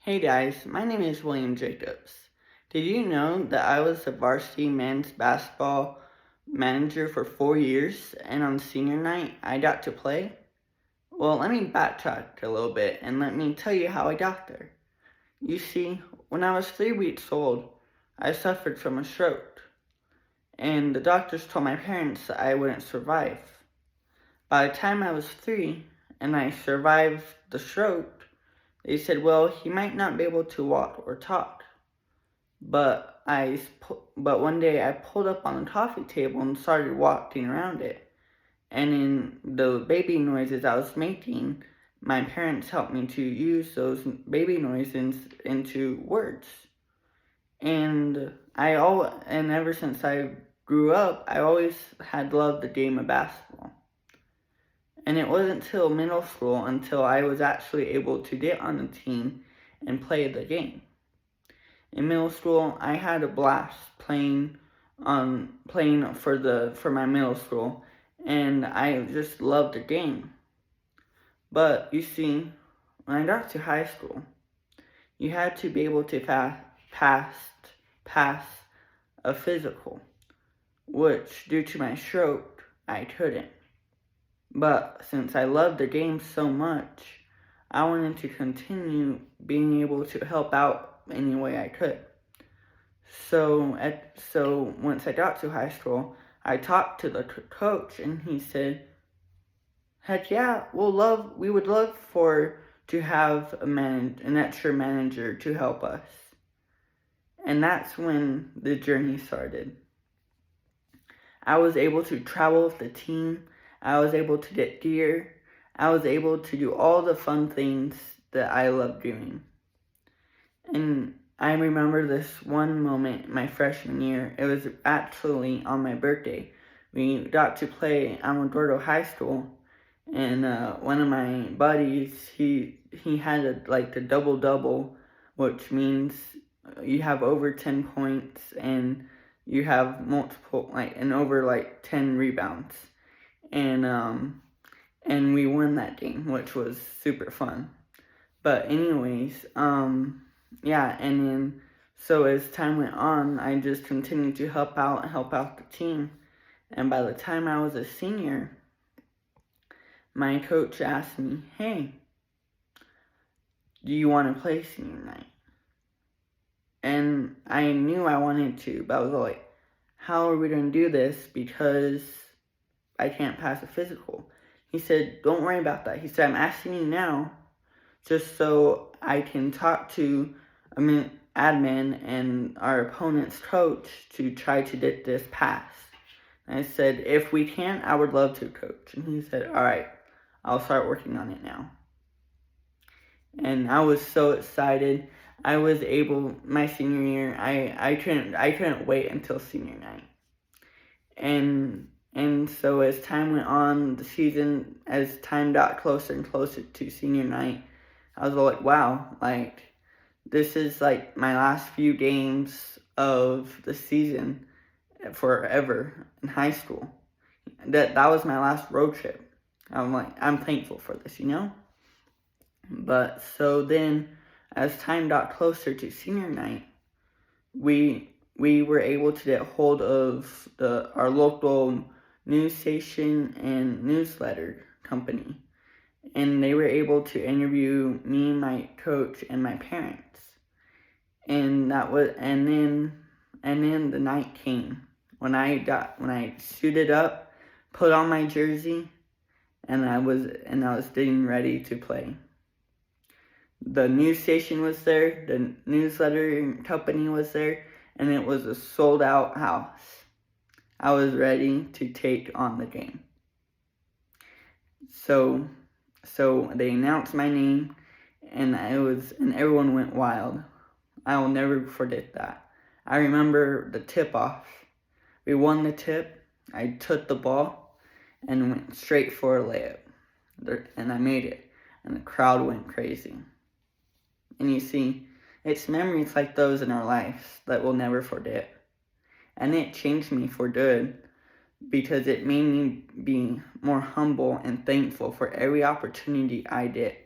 Hey guys, my name is William Jacobs. Did you know that I was the varsity men's basketball manager for 4 years and on senior night I got to play? Well, let me backtrack a little bit and let me tell you how I got there. You see, when I was 3 weeks old, I suffered from a stroke, and the doctors told my parents that I wouldn't survive. By the time I was 3 and I survived the stroke, they said, well, he might not be able to walk or talk. But one day I pulled up on the coffee table and started walking around it. And in the baby noises I was making, my parents helped me to use those baby noises into words. And ever since I grew up, I always had loved the game of basketball. And it wasn't until middle school until I was actually able to get on the team and play the game. In middle school, I had a blast playing for my middle school, and I just loved the game. But you see, when I got to high school, you had to be able to pass a physical, which due to my stroke, I couldn't. But since I loved the game so much, I wanted to continue being able to help out any way I could. So once I got to high school, I talked to the coach, and he said, "Heck yeah, we would love to have an extra manager to help us." And that's when the journey started. I was able to travel with the team. I was able to get gear. I was able to do all the fun things that I love doing. And I remember this one moment my freshman year. It was actually on my birthday. We got to play Amadordo High School, and one of my buddies, he had the double-double, which means you have over 10 points and you have multiple, and over 10 rebounds. And we won that game, which was super fun. But anyways, yeah, and then so as time went on, I just continued to help out the team. And by the time I was a senior, my coach asked me, "Hey, do you want to play senior night?" And I knew I wanted to, but I was like, "How are we going to do this? Because I can't pass a physical." He said, "Don't worry about that." He said, "I'm asking you now just so I can talk to admin and our opponent's coach to try to get this passed." And I said, "If we can, I would love to, coach." And he said, "All right, I'll start working on it now." And I was so excited. I was able, my senior year, I couldn't wait until senior night. And so as time went on, the season, as time got closer and closer to senior night, I was like, wow, this is my last few games of the season forever in high school. That was my last road trip. I'm thankful for this, But so then, as time got closer to senior night, we were able to get hold of our local news station and newsletter company, and they were able to interview me, my coach, and my parents. And then the night came when I suited up, put on my jersey, and I was getting ready to play. The news station was there, the newsletter company was there, and it was a sold-out house. I was ready to take on the game. So they announced my name, and everyone went wild. I will never forget that. I remember the tip-off. We won the tip. I took the ball and went straight for a layup, and I made it, and the crowd went crazy. And you see, it's memories like those in our lives that we'll never forget. And it changed me for good, because it made me be more humble and thankful for every opportunity I get